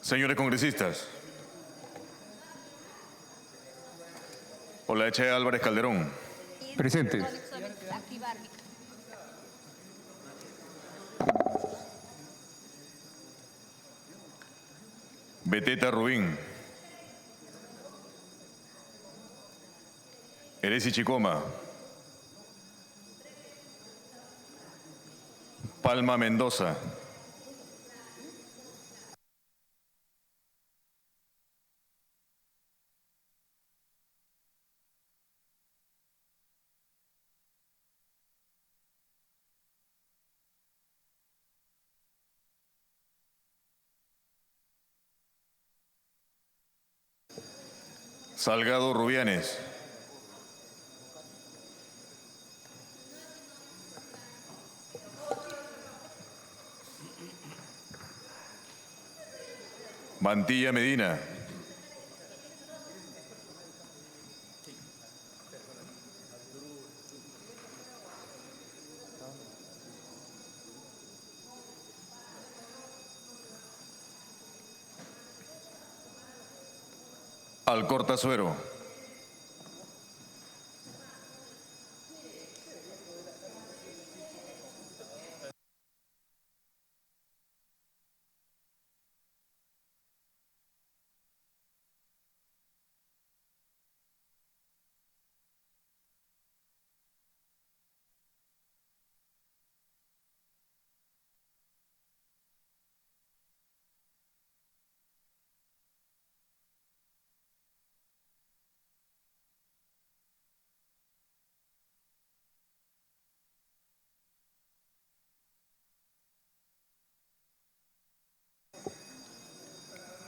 Señores congresistas, Olaechea Álvarez Calderón, Presente. Beteta Rubín, Eresi Chicoma, Palma Mendoza, Salgado Rubianes, Mantilla Medina, Alcorta Suero,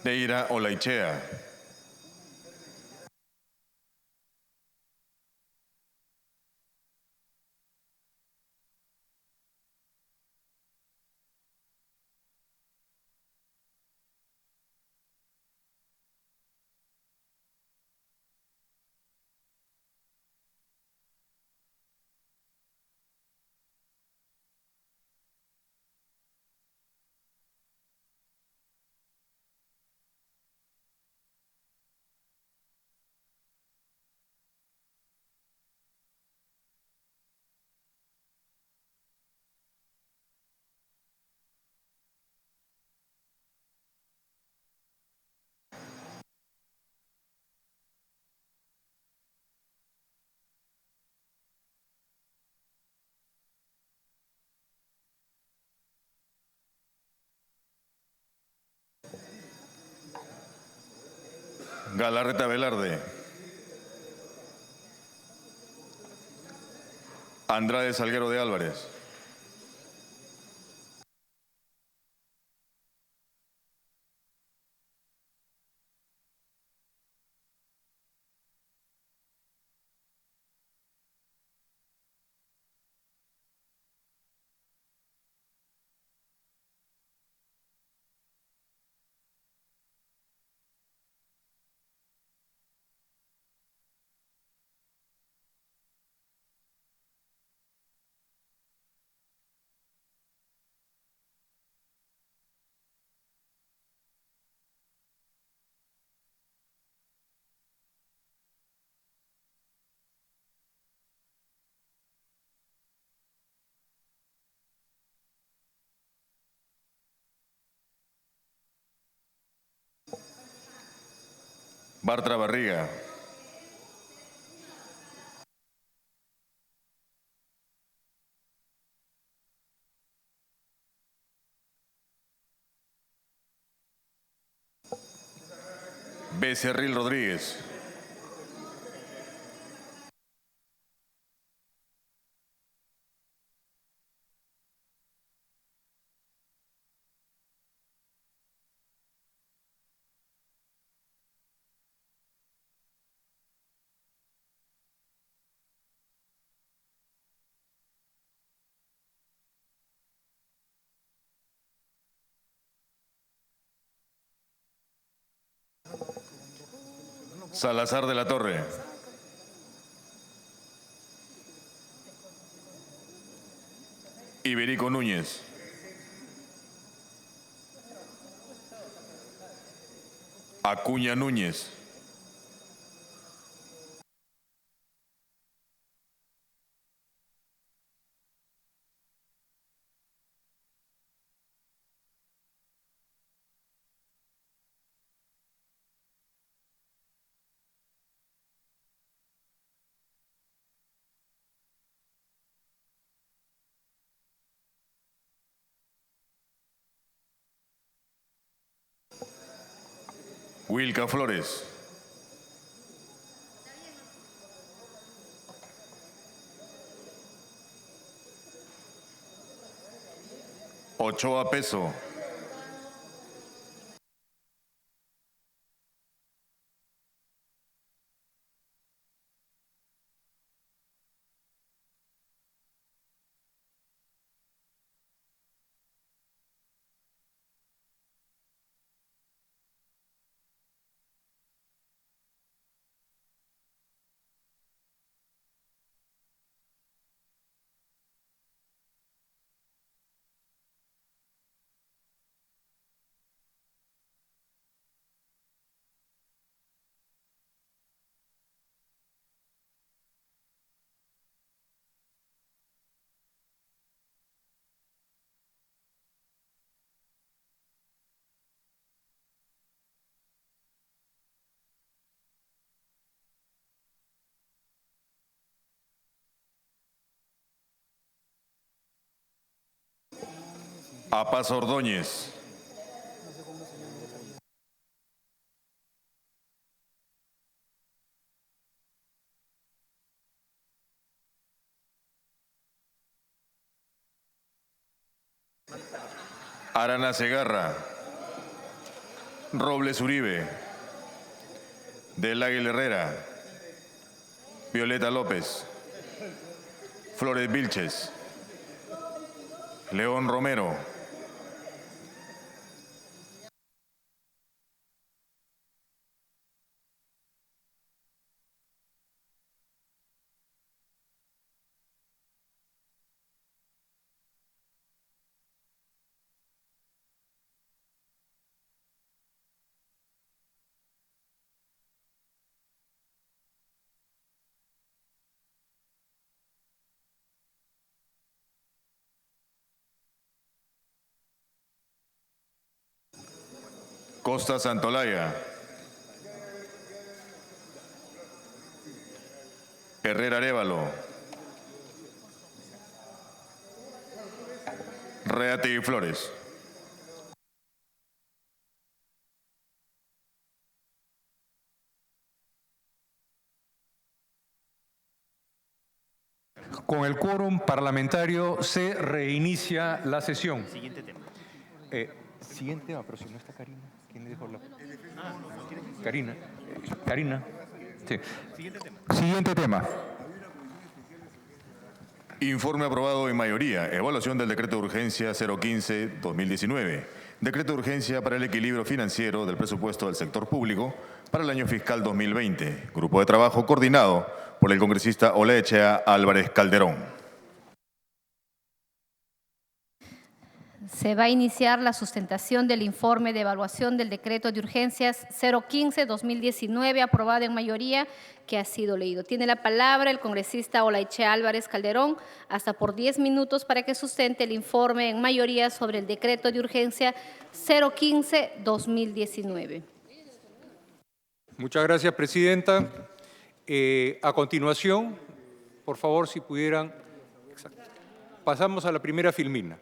Neira Olaechea, Galarreta Velarde, Andrade Salguero de Álvarez, Bartra Barriga, Becerril Rodríguez, Salazar de la Torre, Iberico Núñez, Acuña Núñez. Wilka Flores. Ochoa Peso. Apaz Ordóñez. Arana Segarra. Robles Uribe. Del Águila Herrera. Violeta López. Flores Vilches. León Romero. Costa Santolaya. Herrera Arévalo. Reategui Flores. Con el quórum parlamentario se reinicia la sesión. Siguiente tema. Siguiente tema, pero si no está Karina. ¿Quién le dejó la...? Karina. Karina. Sí. Siguiente tema. Siguiente tema. Informe aprobado en mayoría. Evaluación del decreto de urgencia 015-2019. Decreto de urgencia para el equilibrio financiero del presupuesto del sector público para el año fiscal 2020. Grupo de trabajo coordinado por el congresista Olaechea Álvarez Calderón. Se va a iniciar la sustentación del informe de evaluación del decreto de urgencias 015-2019, aprobado en mayoría, que ha sido leído. Tiene la palabra el congresista Olaechea Álvarez Calderón, hasta por 10 minutos para que sustente el informe en mayoría sobre el decreto de urgencia 015-2019. Muchas gracias, presidenta. A continuación, por favor, si pudieran... Exacto. Pasamos a la primera filmina.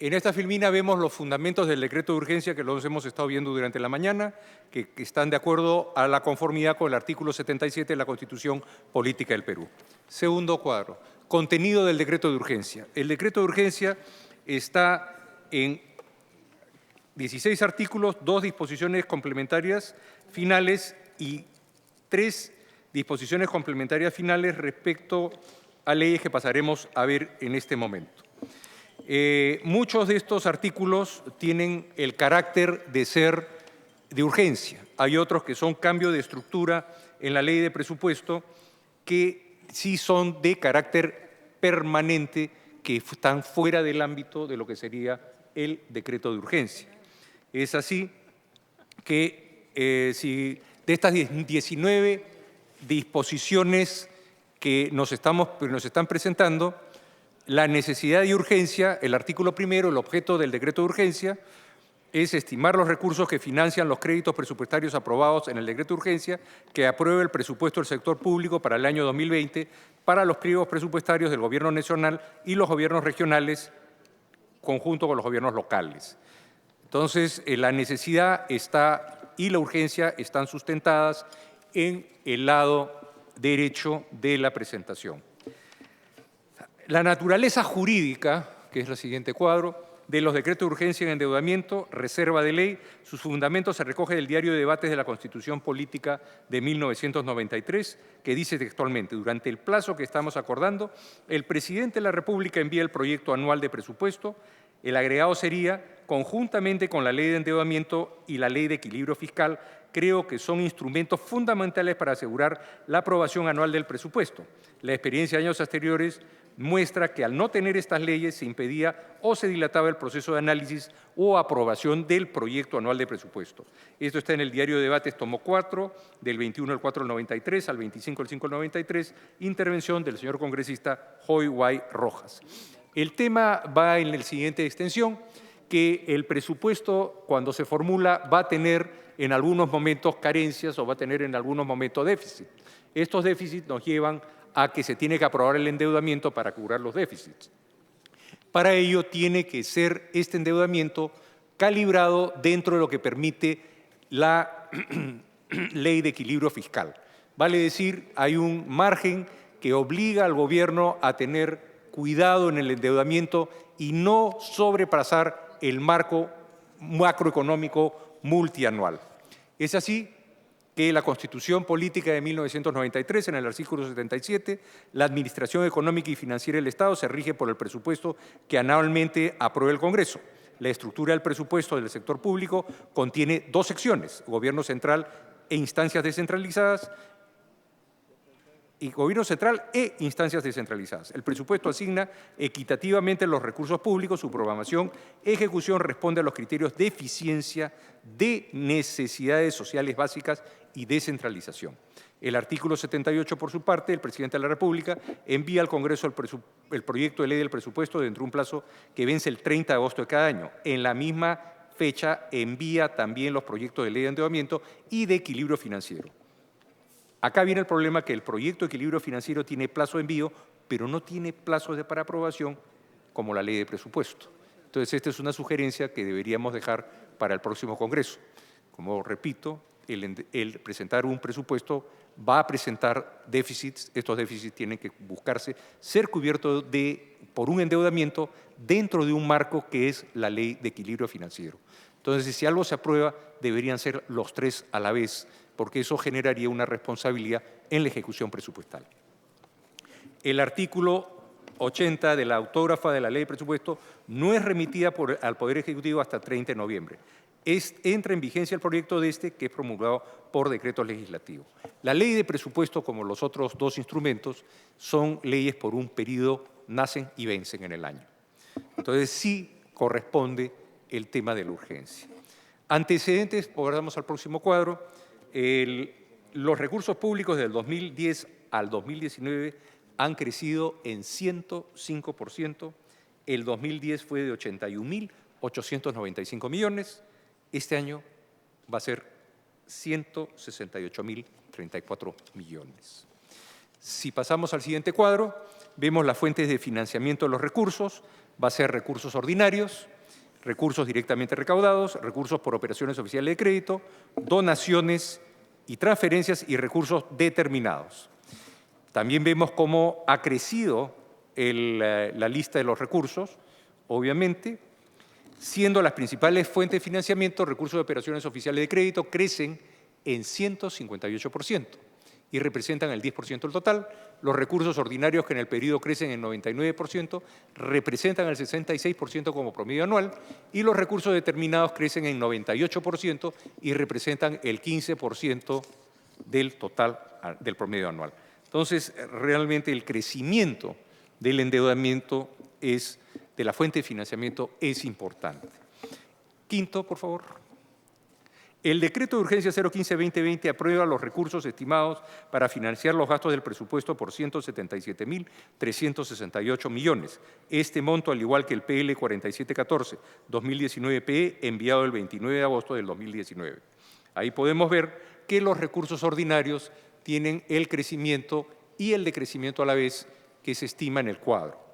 En esta filmina vemos los fundamentos del decreto de urgencia que los hemos estado viendo durante la mañana, que están de acuerdo a la conformidad con el artículo 77 de la Constitución Política del Perú. Segundo cuadro, contenido del decreto de urgencia. El decreto de urgencia está en 16 artículos, 2 disposiciones complementarias finales y 3 disposiciones complementarias finales respecto a leyes que pasaremos a ver en este momento. Muchos de estos artículos tienen el carácter de ser de urgencia. Hay otros que son cambio de estructura en la ley de presupuesto que sí son de carácter permanente, que están fuera del ámbito de lo que sería el decreto de urgencia. Es así que si de estas 19 disposiciones que nos están presentando, la necesidad y urgencia, el artículo primero, el objeto del decreto de urgencia, es estimar los recursos que financian los créditos presupuestarios aprobados en el decreto de urgencia que apruebe el presupuesto del sector público para el año 2020 para los pliegos presupuestarios del Gobierno nacional y los gobiernos regionales, conjunto con los gobiernos locales. Entonces, la necesidad y la urgencia están sustentadas en el lado derecho de la presentación. La naturaleza jurídica, que es el siguiente cuadro, de los decretos de urgencia en endeudamiento, reserva de ley, sus fundamentos se recoge del Diario de Debates de la Constitución Política de 1993, que dice textualmente: durante el plazo que estamos acordando, el presidente de la República envía el proyecto anual de presupuesto. El agregado sería, conjuntamente con la Ley de Endeudamiento y la Ley de Equilibrio Fiscal, creo que son instrumentos fundamentales para asegurar la aprobación anual del presupuesto. La experiencia de años anteriores muestra que al no tener estas leyes se impedía o se dilataba el proceso de análisis o aprobación del proyecto anual de presupuesto. Esto está en el Diario de Debates, tomo 4, del 21 del 4 del 93 al 25 del 5 del 93, intervención del señor congresista Joy Guay Rojas. El tema va en la siguiente extensión, que el presupuesto, cuando se formula, va a tener en algunos momentos carencias o va a tener en algunos momentos déficit. Estos déficits nos llevan a que se tiene que aprobar el endeudamiento para cubrir los déficits. Para ello tiene que ser este endeudamiento calibrado dentro de lo que permite la Ley de Equilibrio Fiscal. Vale decir, hay un margen que obliga al gobierno a tener cuidado en el endeudamiento y no sobrepasar el marco macroeconómico multianual. Es así que la Constitución Política de 1993, en el artículo 77, la Administración Económica y Financiera del Estado se rige por el presupuesto que anualmente aprueba el Congreso. La estructura del presupuesto del sector público contiene dos secciones: gobierno central e instancias descentralizadas, y gobierno central e instancias descentralizadas. El presupuesto asigna equitativamente los recursos públicos, su programación, ejecución responde a los criterios de eficiencia, de necesidades sociales básicas y descentralización. El artículo 78, por su parte, el presidente de la República envía al Congreso el proyecto de ley del presupuesto dentro de un plazo que vence el 30 de agosto de cada año. En la misma fecha envía también los proyectos de ley de endeudamiento y de equilibrio financiero. Acá viene el problema, que el proyecto de equilibrio financiero tiene plazo de envío, pero no tiene plazo para aprobación como la ley de presupuesto. Entonces, esta es una sugerencia que deberíamos dejar para el próximo Congreso. Como repito, el presentar un presupuesto va a presentar déficits. Estos déficits tienen que buscarse ser cubiertos por un endeudamiento dentro de un marco que es la ley de equilibrio financiero. Entonces, si algo se aprueba, deberían ser los tres a la vez, porque eso generaría una responsabilidad en la ejecución presupuestal. El artículo 80 de la autógrafa de la Ley de Presupuesto no es remitida al Poder Ejecutivo hasta el 30 de noviembre. Entra en vigencia el proyecto que es promulgado por decreto legislativo. La Ley de Presupuesto, como los otros dos instrumentos, son leyes por un periodo, nacen y vencen en el año. Entonces, sí corresponde el tema de la urgencia. Antecedentes, pasamos al próximo cuadro. Los recursos públicos del 2010 al 2019 han crecido en 105%. El 2010 fue de 81.895 millones. Este año va a ser 168.034 millones. Si pasamos al siguiente cuadro, vemos las fuentes de financiamiento de los recursos. Va a ser recursos ordinarios, recursos directamente recaudados, recursos por operaciones oficiales de crédito, donaciones y transferencias y recursos determinados. También vemos cómo ha crecido la lista de los recursos, obviamente, siendo las principales fuentes de financiamiento, recursos de operaciones oficiales de crédito, crecen en 158% y representan el 10% del total. Los recursos ordinarios, que en el periodo crecen en 99%, representan el 66% como promedio anual, y los recursos determinados crecen en 98% y representan el 15% del total del promedio anual. Entonces, realmente el crecimiento del endeudamiento de la fuente de financiamiento es importante. Quinto, por favor. El decreto de urgencia 015-2020 aprueba los recursos estimados para financiar los gastos del presupuesto por 177.368 millones. Este monto, al igual que el PL 4714-2019-PE, enviado el 29 de agosto del 2019. Ahí podemos ver que los recursos ordinarios tienen el crecimiento y el decrecimiento a la vez que se estima en el cuadro.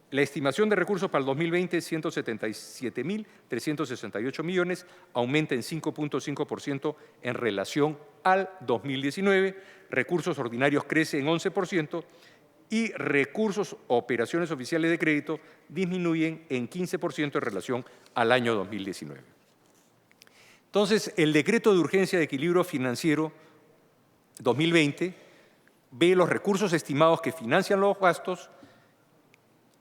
La estimación de recursos para el 2020 es 177.368 millones, aumenta en 5.5% en relación al 2019, recursos ordinarios crece en 11% y recursos operaciones oficiales de crédito disminuyen en 15% en relación al año 2019. Entonces, el decreto de urgencia de equilibrio financiero 2020 ve los recursos estimados que financian los gastos.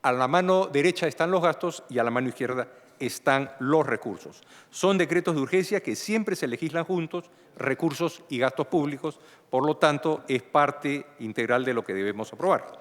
A la mano derecha están los gastos y a la mano izquierda están los recursos. Son decretos de urgencia que siempre se legislan juntos, recursos y gastos públicos, por lo tanto, es parte integral de lo que debemos aprobar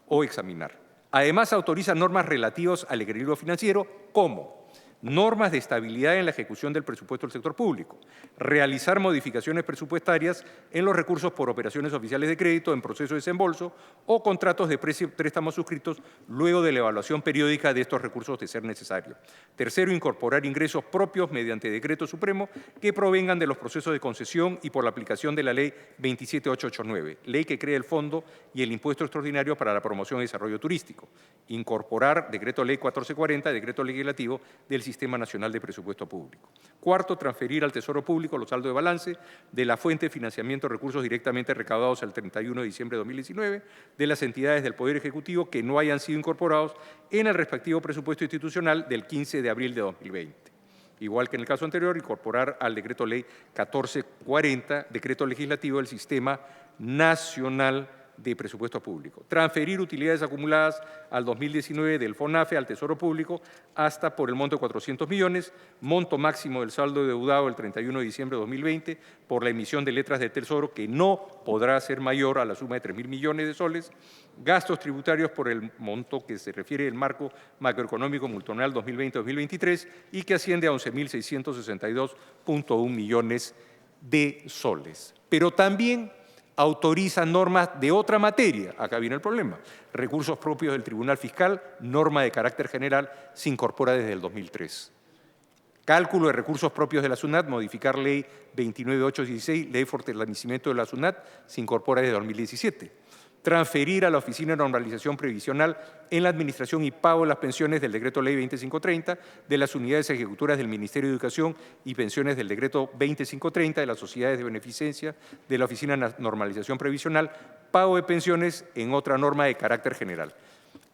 o examinar. Además, autoriza normas relativas al equilibrio financiero, como normas de estabilidad en la ejecución del presupuesto del sector público, realizar modificaciones presupuestarias en los recursos por operaciones oficiales de crédito en proceso de desembolso o contratos de préstamos suscritos luego de la evaluación periódica de estos recursos de ser necesario. Tercero, incorporar ingresos propios mediante decreto supremo que provengan de los procesos de concesión y por la aplicación de la Ley 27889, ley que crea el Fondo y el Impuesto Extraordinario para la Promoción y Desarrollo Turístico. Incorporar Decreto Ley 1440, Decreto Legislativo del Sistema Nacional de Presupuesto Público. Cuarto, transferir al Tesoro Público los saldos de balance de la fuente de financiamiento de recursos directamente recaudados el 31 de diciembre de 2019 de las entidades del Poder Ejecutivo que no hayan sido incorporados en el respectivo presupuesto institucional del 15 de abril de 2020. Igual que en el caso anterior, incorporar al Decreto Ley 1440, Decreto Legislativo del Sistema Nacional de Presupuesto Público. Transferir utilidades acumuladas al 2019 del FONAFE al Tesoro Público hasta por el monto de 400 millones, monto máximo del saldo deudado el 31 de diciembre de 2020 por la emisión de letras de Tesoro que no podrá ser mayor a la suma de 3.000 millones de soles, gastos tributarios por el monto que se refiere al marco macroeconómico multianual 2020-2023 y que asciende a 11.662.1 millones de soles. Pero también autoriza normas de otra materia. Acá viene el problema. Recursos propios del Tribunal Fiscal, norma de carácter general, se incorpora desde el 2003. Cálculo de recursos propios de la SUNAT, modificar Ley 29816, Ley de Fortalecimiento de la SUNAT, se incorpora desde 2017. Transferir a la Oficina de Normalización Previsional en la administración y pago de las pensiones del Decreto Ley 20530, de las unidades ejecutoras del Ministerio de Educación y pensiones del Decreto 20530, de las sociedades de beneficencia, de la Oficina de Normalización Previsional, pago de pensiones en otra norma de carácter general.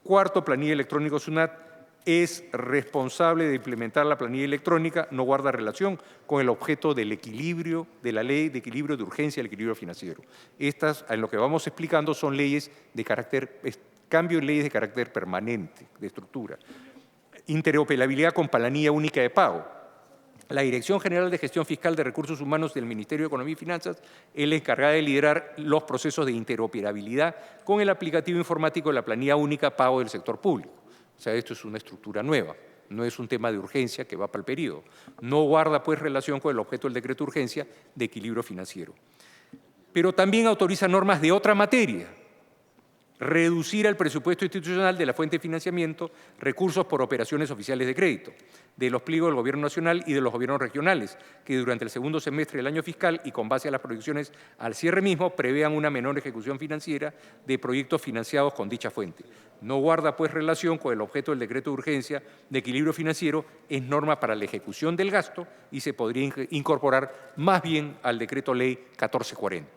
Cuarto, planilla electrónico SUNAT. Es responsable de implementar la planilla electrónica, no guarda relación con el objeto del equilibrio de la ley de equilibrio de urgencia y el equilibrio financiero. Estas, en lo que vamos explicando, son leyes de carácter, cambio en leyes de carácter permanente, de estructura. Interoperabilidad con planilla única de pago. La Dirección General de Gestión Fiscal de Recursos Humanos del Ministerio de Economía y Finanzas es la encargada de liderar los procesos de interoperabilidad con el aplicativo informático de la planilla única pago del sector público. O sea, esto es una estructura nueva, no es un tema de urgencia que va para el periodo. No guarda, pues, relación con el objeto del decreto de urgencia de equilibrio financiero. Pero también autoriza normas de otra materia. Reducir el presupuesto institucional de la fuente de financiamiento, recursos por operaciones oficiales de crédito, de los pliegos del Gobierno Nacional y de los gobiernos regionales, que durante el segundo semestre del año fiscal y con base a las proyecciones al cierre mismo, prevean una menor ejecución financiera de proyectos financiados con dicha fuente. No guarda, pues, relación con el objeto del decreto de urgencia de equilibrio financiero, es norma para la ejecución del gasto y se podría incorporar más bien al decreto ley 1440.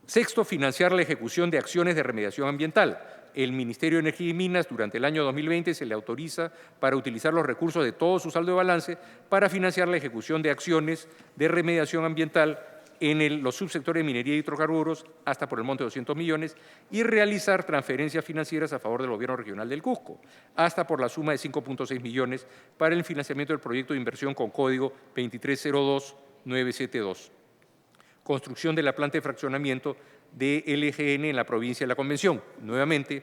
Sexto, financiar la ejecución de acciones de remediación ambiental. El Ministerio de Energía y Minas durante el año 2020 se le autoriza para utilizar los recursos de todo su saldo de balance para financiar la ejecución de acciones de remediación ambiental en los subsectores de minería y hidrocarburos hasta por el monto de 200 millones y realizar transferencias financieras a favor del Gobierno Regional del Cusco hasta por la suma de 5.6 millones para el financiamiento del proyecto de inversión con código 2302972. Construcción de la planta de fraccionamiento de LGN en la provincia de La Convención. Nuevamente,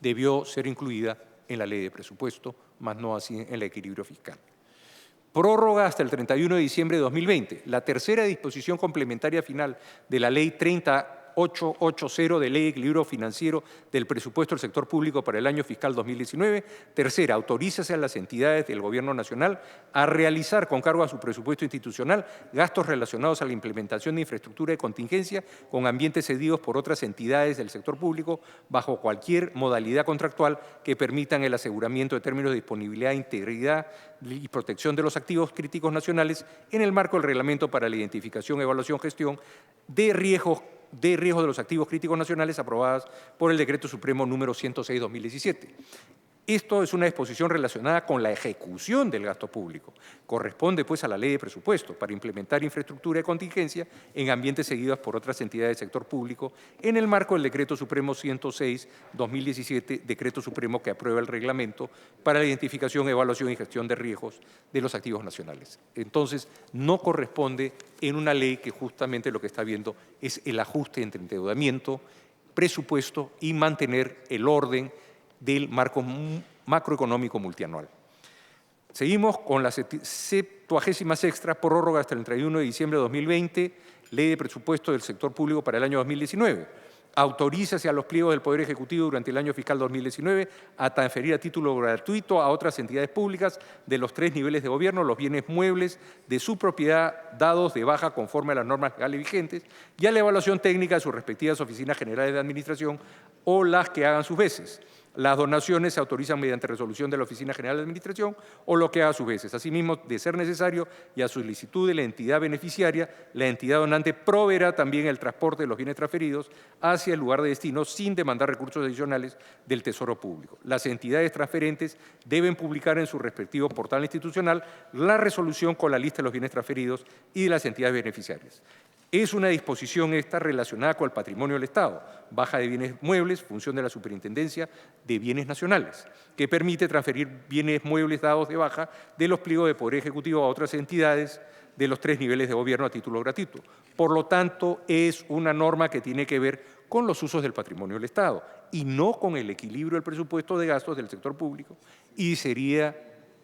debió ser incluida en la ley de presupuesto, más no así en el equilibrio fiscal. Prórroga hasta el 31 de diciembre de 2020. La tercera disposición complementaria final de la Ley 3880 de Ley de Equilibrio Financiero del Presupuesto del Sector Público para el año fiscal 2019. Tercera, autorízase a las entidades del Gobierno Nacional a realizar con cargo a su presupuesto institucional gastos relacionados a la implementación de infraestructura de contingencia con ambientes cedidos por otras entidades del sector público bajo cualquier modalidad contractual que permitan el aseguramiento de términos de disponibilidad, integridad y protección de los activos críticos nacionales en el marco del Reglamento para la Identificación, Evaluación, Gestión de riesgo de los activos críticos nacionales aprobadas por el Decreto Supremo número 106/2017. Esto es una disposición relacionada con la ejecución del gasto público. Corresponde, pues, a la Ley de Presupuesto para implementar infraestructura de contingencia en ambientes seguidos por otras entidades del sector público en el marco del Decreto Supremo 106/2017, Decreto Supremo que aprueba el Reglamento para la Identificación, Evaluación y Gestión de riesgos de los activos nacionales. Entonces, no corresponde en una ley que justamente lo que está viendo es el ajuste entre endeudamiento, presupuesto y mantener el orden del marco macroeconómico multianual. Seguimos con la 76ª prórroga hasta el 31 de diciembre de 2020, Ley de Presupuesto del Sector Público para el año 2019. Autorízase a los pliegos del Poder Ejecutivo durante el año fiscal 2019 a transferir a título gratuito a otras entidades públicas de los 3 niveles de gobierno los bienes muebles de su propiedad dados de baja conforme a las normas legales vigentes y a la evaluación técnica de sus respectivas oficinas generales de administración o las que hagan sus veces. Las donaciones se autorizan mediante resolución de la Oficina General de Administración o lo que haga a sus veces. Asimismo, de ser necesario y a solicitud de la entidad beneficiaria, la entidad donante proveerá también el transporte de los bienes transferidos hacia el lugar de destino sin demandar recursos adicionales del Tesoro Público. Las entidades transferentes deben publicar en su respectivo portal institucional la resolución con la lista de los bienes transferidos y de las entidades beneficiarias. Es una disposición esta relacionada con el patrimonio del Estado, baja de bienes muebles, función de la Superintendencia de Bienes Nacionales, que permite transferir bienes muebles dados de baja de los pliegos de Poder Ejecutivo a otras entidades de los 3 niveles de gobierno a título gratuito. Por lo tanto, es una norma que tiene que ver con los usos del patrimonio del Estado y no con el equilibrio del presupuesto de gastos del sector público y sería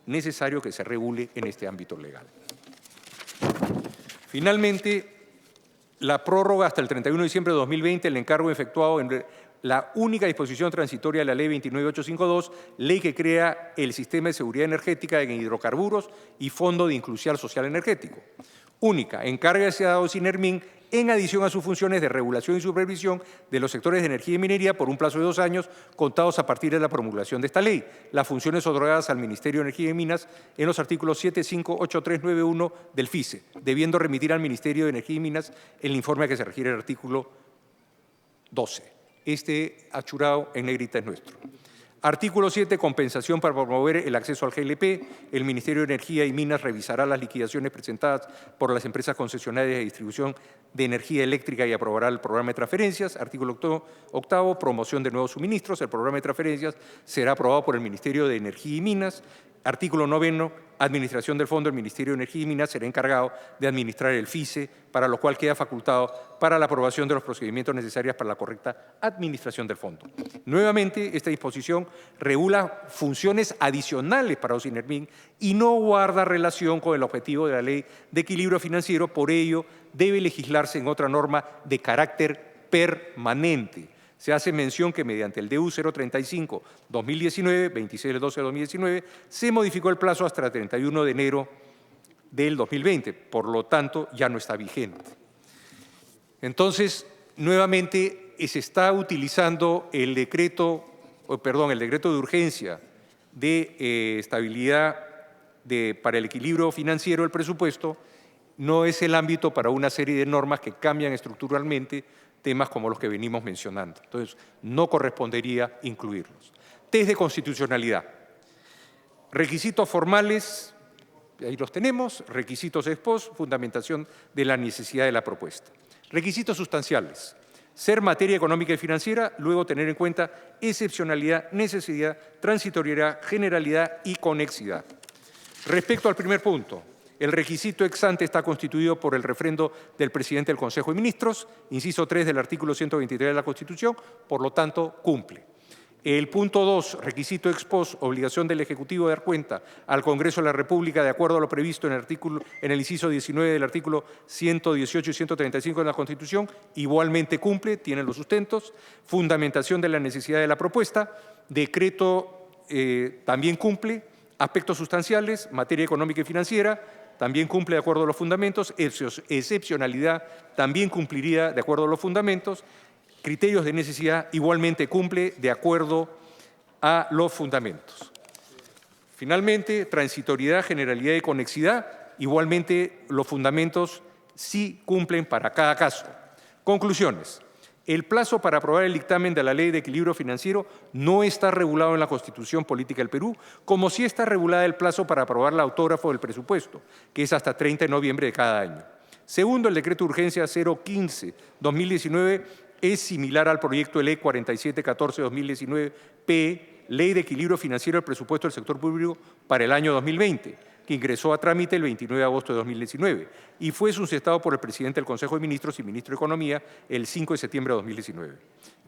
necesario que se regule en este ámbito legal. Finalmente, la prórroga hasta el 31 de diciembre de 2020, el encargo efectuado en la única disposición transitoria de la Ley 29852, ley que crea el Sistema de Seguridad Energética en Hidrocarburos y Fondo de Inclusión Social Energético. Única, encarga se ha dado Sinermin en adición a sus funciones de regulación y supervisión de los sectores de energía y minería por un plazo de 2 años, contados a partir de la promulgación de esta ley. Las funciones otorgadas al Ministerio de Energía y Minas en los artículos 7, 5, 8, 3, 9, 1 del FICE, debiendo remitir al Ministerio de Energía y Minas el informe a que se refiere el artículo 12. Este achurado en negrita es nuestro. Artículo 7, compensación para promover el acceso al GLP. El Ministerio de Energía y Minas revisará las liquidaciones presentadas por las empresas concesionarias de distribución de energía eléctrica y aprobará el programa de transferencias. Artículo 8, promoción de nuevos suministros. El programa de transferencias será aprobado por el Ministerio de Energía y Minas. Artículo 9, administración del fondo. El Ministerio de Energía y Minas será encargado de administrar el FICE, para lo cual queda facultado para la aprobación de los procedimientos necesarios para la correcta administración del fondo. Nuevamente, esta disposición regula funciones adicionales para Osinermin y no guarda relación con el objetivo de la Ley de Equilibrio Financiero, por ello debe legislarse en otra norma de carácter permanente. Se hace mención que mediante el DU 035-2019, 26 de 12 de 2019, se modificó el plazo hasta el 31 de enero del 2020, por lo tanto ya no está vigente. Entonces, nuevamente se está utilizando el decreto de urgencia de estabilidad para el equilibrio financiero del presupuesto, no es el ámbito para una serie de normas que cambian estructuralmente temas como los que venimos mencionando. Entonces, no correspondería incluirlos. Test de constitucionalidad. Requisitos formales, ahí los tenemos, requisitos ex post, fundamentación de la necesidad de la propuesta. Requisitos sustanciales. Ser materia económica y financiera, luego tener en cuenta excepcionalidad, necesidad, transitoriedad, generalidad y conexidad. Respecto al primer punto, el requisito ex ante está constituido por el refrendo del presidente del Consejo de Ministros, inciso 3 del artículo 123 de la Constitución, por lo tanto, cumple. El punto 2, requisito ex post, obligación del Ejecutivo de dar cuenta al Congreso de la República de acuerdo a lo previsto en el inciso 19 del artículo 118 y 135 de la Constitución, igualmente cumple, tiene los sustentos. Fundamentación de la necesidad de la propuesta, decreto también cumple. Aspectos sustanciales, materia económica y financiera, también cumple de acuerdo a los fundamentos. Excepcionalidad también cumpliría de acuerdo a los fundamentos. Criterios de necesidad igualmente cumple de acuerdo a los fundamentos. Finalmente, transitoriedad, generalidad y conexidad, igualmente los fundamentos sí cumplen para cada caso. Conclusiones. El plazo para aprobar el dictamen de la Ley de Equilibrio Financiero no está regulado en la Constitución Política del Perú, como sí está regulada el plazo para aprobar el autógrafo del presupuesto, que es hasta 30 de noviembre de cada año. Segundo, el decreto de urgencia 015-2019 es similar al proyecto de ley 4714-2019-P, Ley de Equilibrio Financiero del Presupuesto del Sector Público para el año 2020, que ingresó a trámite el 29 de agosto de 2019 y fue sustentado por el presidente del Consejo de Ministros y ministro de Economía el 5 de septiembre de 2019.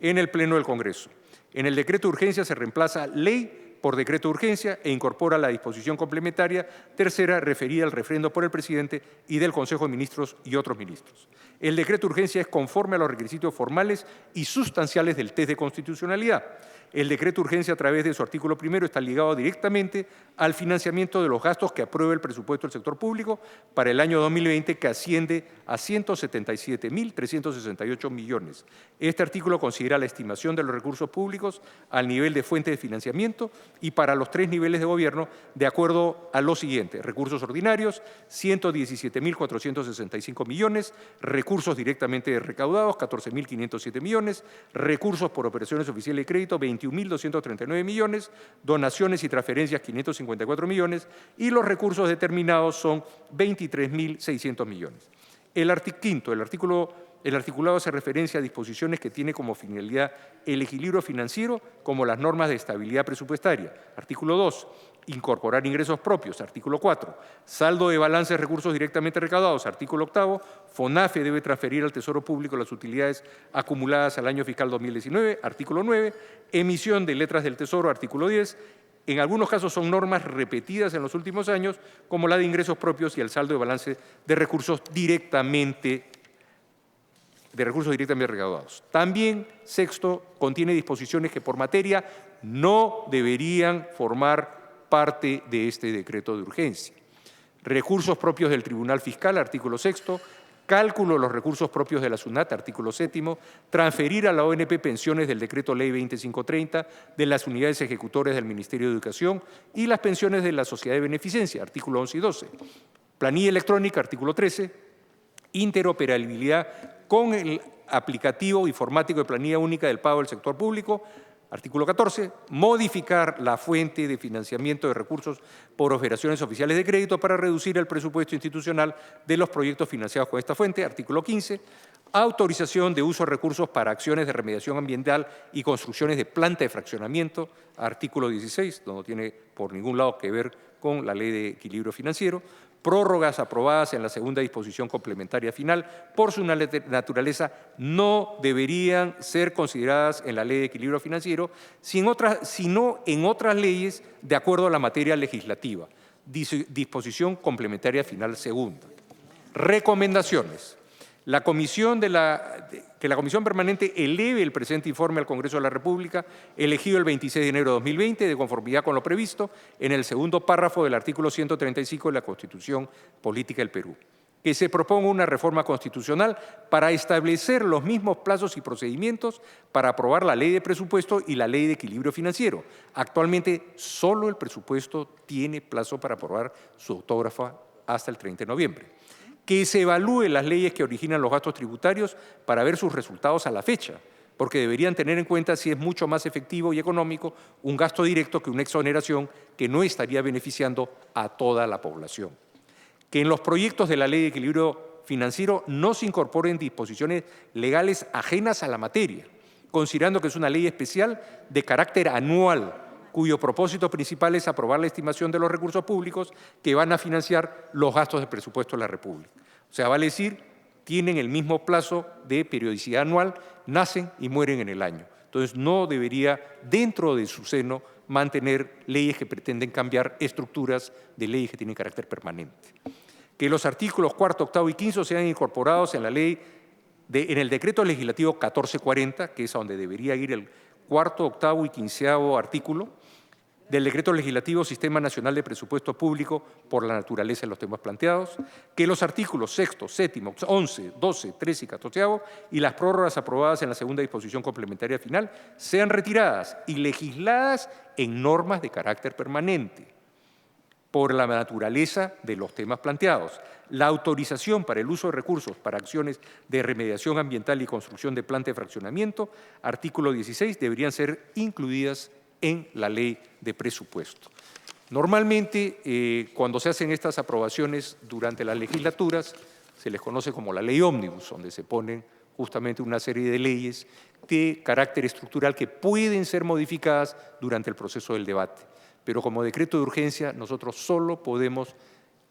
En el Pleno del Congreso, en el decreto de urgencia se reemplaza ley por decreto de urgencia e incorpora la disposición complementaria tercera referida al refrendo por el presidente y del Consejo de Ministros y otros ministros. El decreto de urgencia es conforme a los requisitos formales y sustanciales del test de constitucionalidad. El decreto de urgencia a través de su artículo primero está ligado directamente al financiamiento de los gastos que apruebe el presupuesto del sector público para el año 2020, que asciende a 177.368 millones. Este artículo considera la estimación de los recursos públicos al nivel de fuente de financiamiento y para los 3 niveles de gobierno de acuerdo a lo siguiente: recursos ordinarios, 117.465 millones, recursos directamente recaudados, 14.507 millones, recursos por operaciones oficiales de crédito, 21.239 millones, donaciones y transferencias, 554 millones, y los recursos determinados son 23.600 millones. El articulado hace referencia a disposiciones que tiene como finalidad el equilibrio financiero, como las normas de estabilidad presupuestaria. Artículo 2, incorporar ingresos propios. Artículo 4, saldo de balance de recursos directamente recaudados. Artículo 8, FONAFE debe transferir al Tesoro Público las utilidades acumuladas al año fiscal 2019. Artículo 9, emisión de letras del Tesoro. Artículo 10, en algunos casos son normas repetidas en los últimos años, como la de ingresos propios y el saldo de balance de recursos directamente recaudados. También, sexto, contiene disposiciones que por materia no deberían formar parte de este decreto de urgencia. Recursos propios del Tribunal Fiscal, artículo 6, cálculo de los recursos propios de la SUNAT, artículo 7, transferir a la ONP pensiones del decreto ley 2530 de las unidades ejecutoras del Ministerio de Educación y las pensiones de la Sociedad de Beneficencia, artículo 11 y 12. Planilla electrónica, artículo 13, interoperabilidad con el aplicativo informático de planilla única del pago del sector público. Artículo 14, modificar la fuente de financiamiento de recursos por operaciones oficiales de crédito para reducir el presupuesto institucional de los proyectos financiados con esta fuente. Artículo 15, autorización de uso de recursos para acciones de remediación ambiental y construcciones de planta de fraccionamiento. Artículo 16, no tiene por ningún lado que ver con la Ley de Equilibrio Financiero. Prórrogas aprobadas en la segunda disposición complementaria final, por su naturaleza, no deberían ser consideradas en la Ley de Equilibrio Financiero, sino en otras leyes de acuerdo a la materia legislativa. Disposición complementaria final segunda. Recomendaciones. Que la Comisión Permanente eleve el presente informe al Congreso de la República, elegido el 26 de enero de 2020, de conformidad con lo previsto en el segundo párrafo del artículo 135 de la Constitución Política del Perú. Que se proponga una reforma constitucional para establecer los mismos plazos y procedimientos para aprobar la Ley de Presupuesto y la Ley de Equilibrio Financiero. Actualmente, solo el presupuesto tiene plazo para aprobar su autógrafa hasta el 30 de noviembre. Que se evalúen las leyes que originan los gastos tributarios para ver sus resultados a la fecha, porque deberían tener en cuenta si es mucho más efectivo y económico un gasto directo que una exoneración que no estaría beneficiando a toda la población. Que en los proyectos de la Ley de Equilibrio Financiero no se incorporen disposiciones legales ajenas a la materia, considerando que es una ley especial de carácter anual, cuyo propósito principal es aprobar la estimación de los recursos públicos que van a financiar los gastos del presupuesto de la República. O sea, vale decir, tienen el mismo plazo de periodicidad anual, nacen y mueren en el año. Entonces, no debería, dentro de su seno, mantener leyes que pretenden cambiar estructuras de leyes que tienen carácter permanente. Que los artículos 4º, 8º y 15 sean incorporados en la ley, en el decreto legislativo 1440, que es a donde debería ir el 4º, 8º y 15º artículo, del Decreto Legislativo Sistema Nacional de Presupuesto Público por la naturaleza de los temas planteados, que los artículos 6º, 7º, 11, 12, 13 y 14 y las prórrogas aprobadas en la segunda disposición complementaria final sean retiradas y legisladas en normas de carácter permanente por la naturaleza de los temas planteados. La autorización para el uso de recursos para acciones de remediación ambiental y construcción de planta de fraccionamiento, artículo 16, deberían ser incluidas en la ley de presupuesto. Normalmente, cuando se hacen estas aprobaciones durante las legislaturas, se les conoce como la ley ómnibus, donde se ponen justamente una serie de leyes de carácter estructural que pueden ser modificadas durante el proceso del debate. Pero como decreto de urgencia, nosotros solo podemos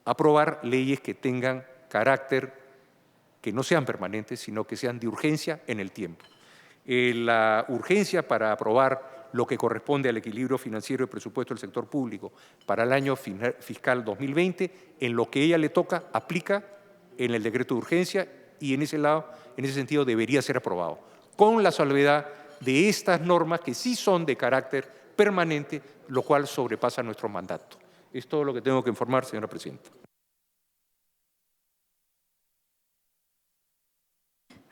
aprobar leyes que tengan carácter, que no sean permanentes, sino que sean de urgencia en el tiempo. La urgencia para aprobar lo que corresponde al equilibrio financiero y presupuesto del sector público para el año fiscal 2020, en lo que ella le toca, aplica en el decreto de urgencia y en ese sentido debería ser aprobado, con la salvedad de estas normas que sí son de carácter permanente, lo cual sobrepasa nuestro mandato. Es todo lo que tengo que informar, señora presidenta.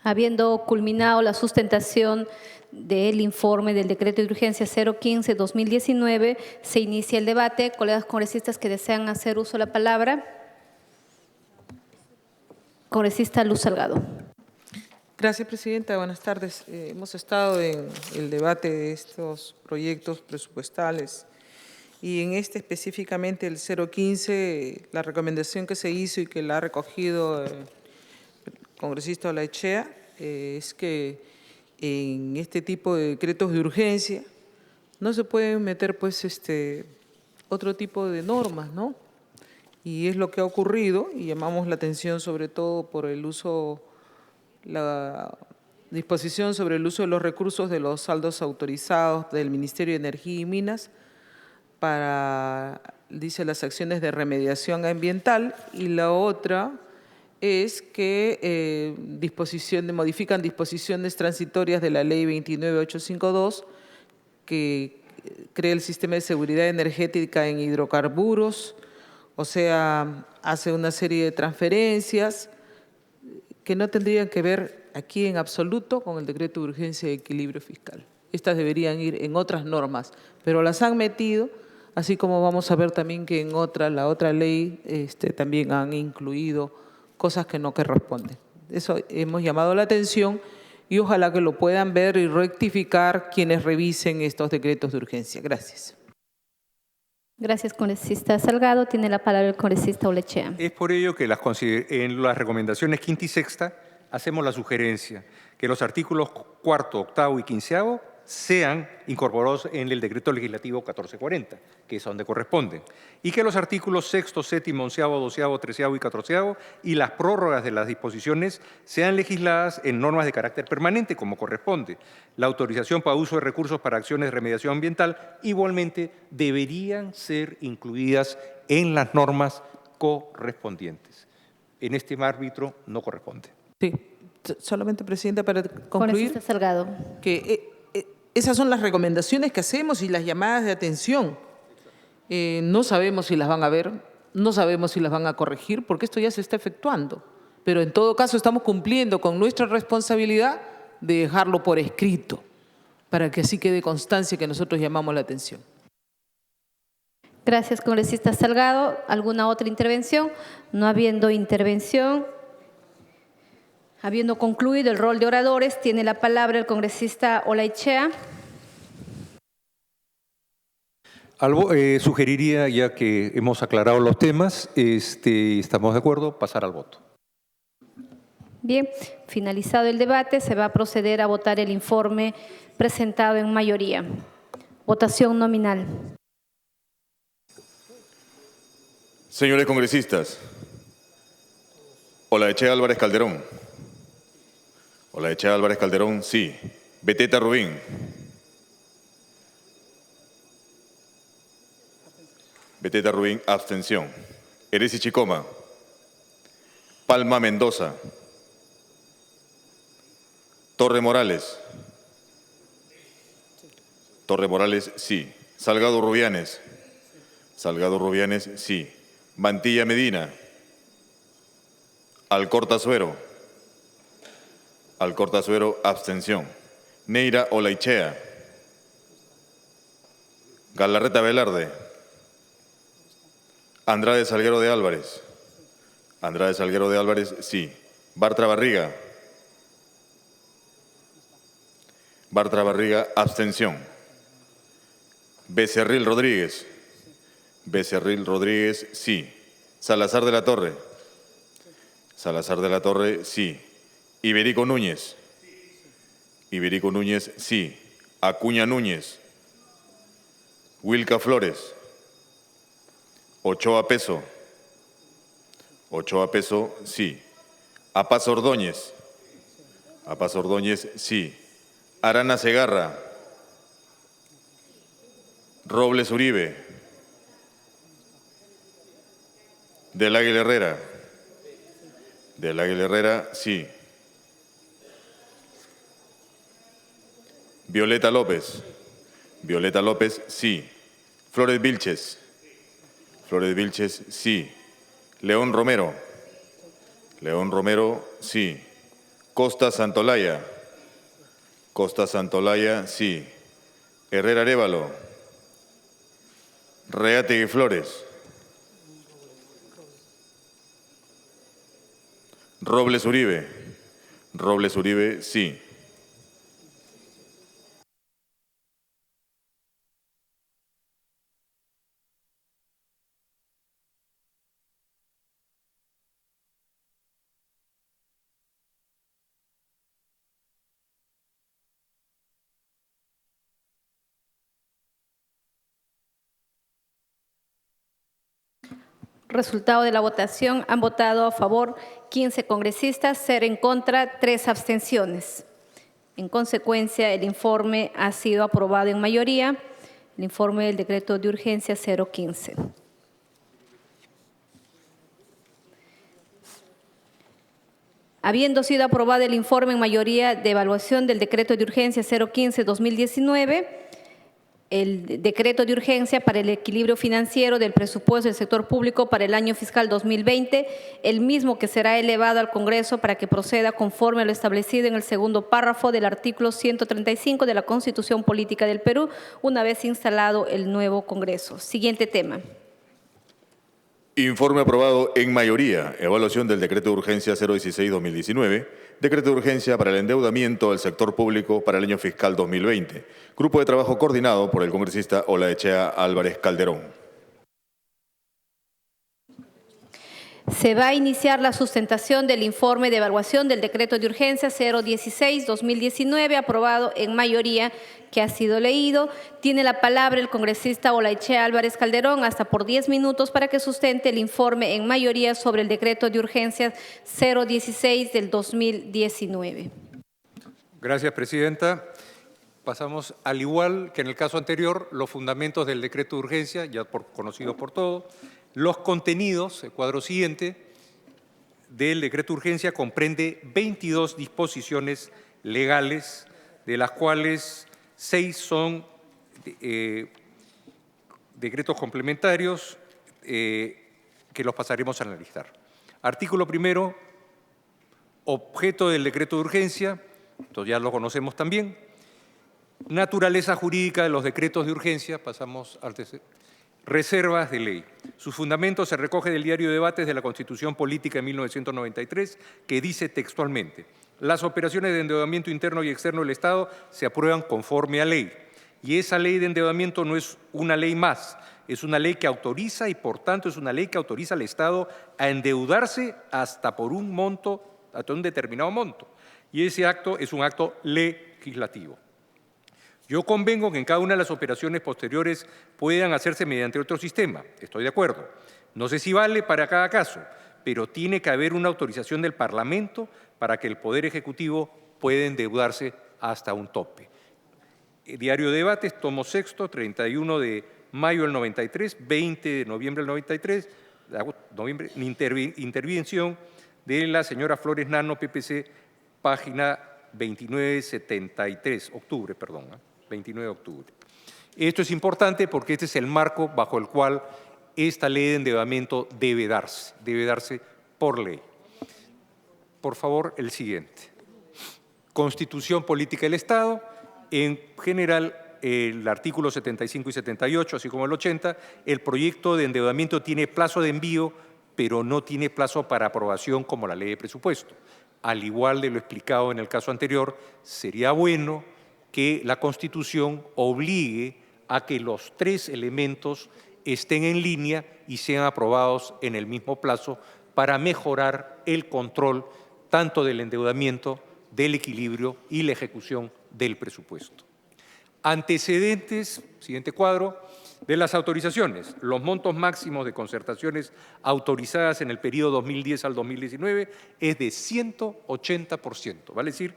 Habiendo culminado la sustentación del informe del decreto de urgencia 015-2019, se inicia el debate. Colegas congresistas que desean hacer uso de la palabra. Congresista Luz Salgado. Gracias, presidenta. Buenas tardes. Hemos estado en el debate de estos proyectos presupuestales y en este específicamente el 015, la recomendación que se hizo y que la ha recogido el congresista Olaechea es que en este tipo de decretos de urgencia no se pueden meter pues otro tipo de normas, ¿no? Y es lo que ha ocurrido y llamamos la atención sobre todo por el uso, la disposición sobre el uso de los recursos de los saldos autorizados del Ministerio de Energía y Minas para, dice, las acciones de remediación ambiental, y la otra es que modifican disposiciones transitorias de la Ley 29852 que crea el sistema de seguridad energética en hidrocarburos, o sea, hace una serie de transferencias que no tendrían que ver aquí en absoluto con el decreto de urgencia de equilibrio fiscal. Estas deberían ir en otras normas, pero las han metido, así como vamos a ver también que en la otra ley también han incluido cosas que no corresponden. Eso hemos llamado la atención y ojalá que lo puedan ver y rectificar quienes revisen estos decretos de urgencia. Gracias. Gracias, congresista Salgado. Tiene la palabra el congresista Olaechea. Es por ello que en las recomendaciones quinta y sexta hacemos la sugerencia que los artículos 4º, 8º y 15º sean incorporados en el decreto legislativo 1440, que es a donde corresponden, y que los artículos 6º, 7º, 11º, 12º, 13º y 14º y las prórrogas de las disposiciones sean legisladas en normas de carácter permanente, como corresponde. La autorización para uso de recursos para acciones de remediación ambiental igualmente deberían ser incluidas en las normas correspondientes. En este árbitro no corresponde. Sí, solamente, presidenta, para concluir, Congresista Salgado. que esas son las recomendaciones que hacemos y las llamadas de atención. No sabemos si las van a ver, no sabemos si las van a corregir, porque esto ya se está efectuando. Pero en todo caso estamos cumpliendo con nuestra responsabilidad de dejarlo por escrito, para que así quede constancia que nosotros llamamos la atención. Gracias, congresista Salgado. ¿Alguna otra intervención? No habiendo intervención, habiendo concluido el rol de oradores, tiene la palabra el congresista Olaechea. Sugeriría, ya que hemos aclarado los temas, estamos de acuerdo, pasar al voto. Bien, finalizado el debate, se va a proceder a votar el informe presentado en mayoría. Votación nominal. Señores congresistas, Olaechea Álvarez Calderón. Olaechea Álvarez Calderón, sí. Beteta Rubín. Beteta Rubín, abstención. Eresi Chicoma. Palma Mendoza. Torre Morales. Torre Morales, sí. Salgado Rubianes. Salgado Rubianes, sí. Mantilla Medina. Alcorta Suero. Alcorta Suero, abstención. Neira Olaichea. Galarreta Velarde. Andrade Salguero de Álvarez. Andrade Salguero de Álvarez, sí. Bartra Barriga. Bartra Barriga, abstención. Becerril Rodríguez. Becerril Rodríguez, sí. Salazar de la Torre. Salazar de la Torre, sí. Iberico Núñez. Iberico Núñez, sí. Acuña Núñez. Wilca Flores. Ochoa Peso. Ochoa Peso, sí. Apaz Ordóñez. Apaz Ordóñez, sí. Arana Segarra. Robles Uribe. Del Águila Herrera. Del Águila Herrera, sí. Violeta López. Violeta López, sí. Flores Vilches. Flores Vilches, sí. León Romero. León Romero, sí. Costa Santolaya. Costa Santolaya, sí. Herrera Arévalo. Reategui Flores. Robles Uribe. Robles Uribe, sí. Resultado de la votación. Han votado a favor 15 congresistas, 0 en contra, 3 abstenciones. En consecuencia, el informe ha sido aprobado en mayoría. El informe del decreto de urgencia 015. Habiendo sido aprobado el informe en mayoría de evaluación del decreto de urgencia 015-2019, el decreto de urgencia para el equilibrio financiero del presupuesto del sector público para el año fiscal 2020, el mismo que será elevado al Congreso para que proceda conforme a lo establecido en el segundo párrafo del artículo 135 de la Constitución Política del Perú, una vez instalado el nuevo Congreso. Siguiente tema. Informe aprobado en mayoría. Evaluación del decreto de urgencia 016-2019. Decreto de urgencia para el endeudamiento del sector público para el año fiscal 2020. Grupo de trabajo coordinado por el congresista Olaechea Álvarez Calderón. Se va a iniciar la sustentación del informe de evaluación del decreto de urgencia 016-2019, aprobado en mayoría, que ha sido leído. Tiene la palabra el congresista Olaechea Álvarez Calderón, hasta por 10 minutos, para que sustente el informe en mayoría sobre el decreto de urgencia 016 del 2019. Gracias, presidenta. Pasamos, al igual que en el caso anterior, los fundamentos del decreto de urgencia, ya conocidos por todos. Los contenidos, el cuadro siguiente, del decreto de urgencia comprende 22 disposiciones legales, de las cuales 6 son decretos complementarios que los pasaremos a analizar. Artículo primero, objeto del decreto de urgencia, entonces ya lo conocemos también. Naturaleza jurídica de los decretos de urgencia, pasamos al tercer. Reservas de ley. Su fundamento se recoge del Diario de Debates de la Constitución Política de 1993, que dice textualmente: las operaciones de endeudamiento interno y externo del Estado se aprueban conforme a ley. Y esa ley de endeudamiento no es una ley más, es una ley que autoriza y, por tanto, es una ley que autoriza al Estado a endeudarse hasta por un monto, hasta un determinado monto. Y ese acto es un acto legislativo. Yo convengo que en cada una de las operaciones posteriores puedan hacerse mediante otro sistema. Estoy de acuerdo. No sé si vale para cada caso, pero tiene que haber una autorización del Parlamento para que el Poder Ejecutivo pueda endeudarse hasta un tope. Diario de Debates, tomo 6, 31 de mayo del 93, 20 de noviembre del 93, intervención de la señora Flores Nano, PPC, página 2973, octubre, perdón, 29 de octubre. Esto es importante porque este es el marco bajo el cual esta ley de endeudamiento debe darse por ley. Por favor, el siguiente. Constitución Política del Estado. En general, el artículo 75 y 78, así como el 80, el proyecto de endeudamiento tiene plazo de envío, pero no tiene plazo para aprobación como la ley de presupuesto. Al igual de lo explicado en el caso anterior, sería bueno que la Constitución obligue a que los tres elementos estén en línea y sean aprobados en el mismo plazo para mejorar el control tanto del endeudamiento, del equilibrio y la ejecución del presupuesto. Antecedentes, siguiente cuadro, de las autorizaciones. Los montos máximos de concertaciones autorizadas en el periodo 2010 al 2019 es de 180%. Vale decir,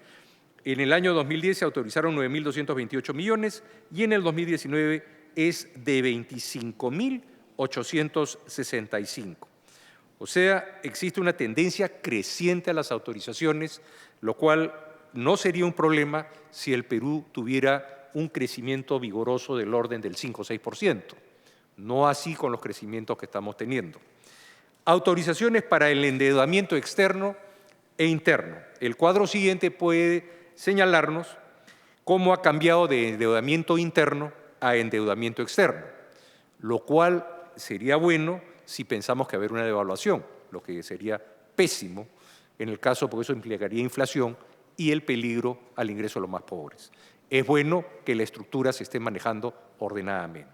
en el año 2010 se autorizaron 9.228 millones y en el 2019 es de 25.865. O sea, existe una tendencia creciente a las autorizaciones, lo cual no sería un problema si el Perú tuviera un crecimiento vigoroso del orden del 5 o 6%. No así con los crecimientos que estamos teniendo. Autorizaciones para el endeudamiento externo e interno. El cuadro siguiente puede señalarnos cómo ha cambiado de endeudamiento interno a endeudamiento externo, lo cual sería bueno si pensamos que haber una devaluación, lo que sería pésimo en el caso, porque eso implicaría inflación y el peligro al ingreso de los más pobres. Es bueno que la estructura se esté manejando ordenadamente.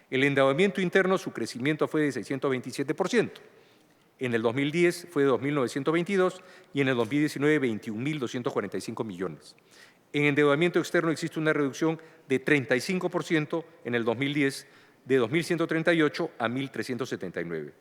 El endeudamiento interno, su crecimiento fue de 627%. En el 2010 fue de 2.922 y en el 2019 21.245 millones. En endeudamiento externo existe una reducción de 35% en el 2010, de 2.138 a 1.379.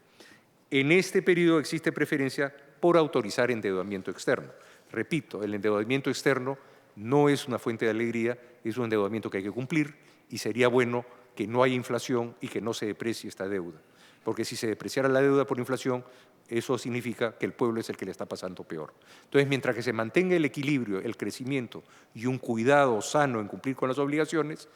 En este periodo existe preferencia por autorizar endeudamiento externo. Repito, el endeudamiento externo no es una fuente de alegría, es un endeudamiento que hay que cumplir y sería bueno que no haya inflación y que no se deprecie esta deuda. Porque si se depreciara la deuda por inflación, eso significa que el pueblo es el que le está pasando peor. Entonces, mientras que se mantenga el equilibrio, el crecimiento y un cuidado sano en cumplir con las obligaciones,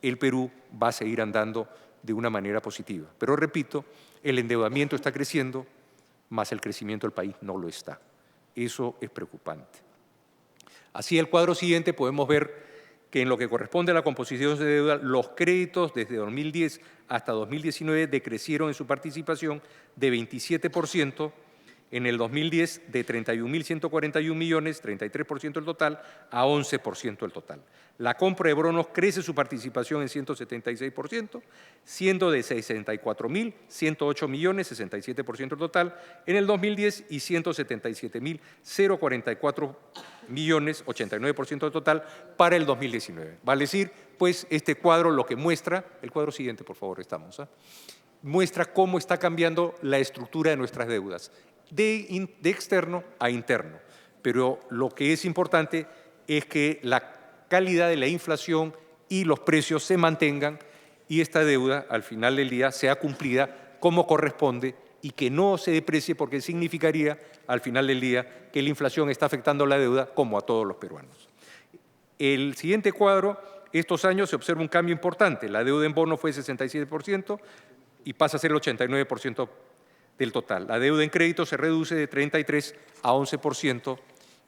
el Perú va a seguir andando de una manera positiva. Pero repito, el endeudamiento está creciendo, más el crecimiento del país no lo está. Eso es preocupante. Así, el cuadro siguiente podemos ver que en lo que corresponde a la composición de deuda, los créditos desde 2010 hasta 2019 decrecieron en su participación de 27%, en el 2010 de 31.141 millones, 33% del total, a 11% del total. La compra de bonos crece su participación en 176%, siendo de 64.108 millones, 67% del total, en el 2010 y 177.044 millones, 89% del total, para el 2019. Vale decir, pues, este cuadro lo que muestra, el cuadro siguiente, por favor, muestra cómo está cambiando la estructura de nuestras deudas, de externo a interno. Pero lo que es importante es que la calidad de la inflación y los precios se mantengan y esta deuda, al final del día, sea cumplida como corresponde y que no se deprecie, porque significaría, al final del día, que la inflación está afectando la deuda como a todos los peruanos. El siguiente cuadro, estos años se observa un cambio importante. La deuda en bonos fue 67% y pasa a ser el 89% del total. La deuda en crédito se reduce de 33 a 11%.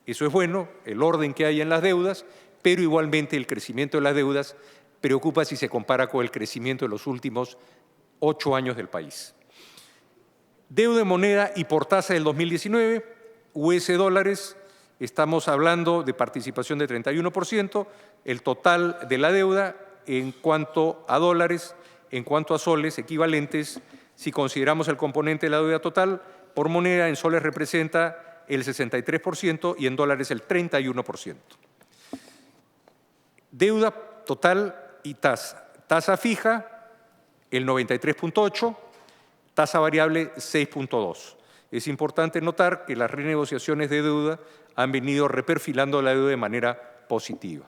Eso es bueno, el orden que hay en las deudas, pero igualmente el crecimiento de las deudas preocupa si se compara con el crecimiento de los últimos 8 años del país. Deuda en moneda y por tasa del 2019, US dólares, estamos hablando de participación de 31%, el total de la deuda en cuanto a dólares, en cuanto a soles equivalentes, si consideramos el componente de la deuda total, por moneda en soles representa el 63% y en dólares el 31%. Deuda total y tasa. Tasa fija, el 93.8%, tasa variable 6.2%. Es importante notar que las renegociaciones de deuda han venido reperfilando la deuda de manera positiva.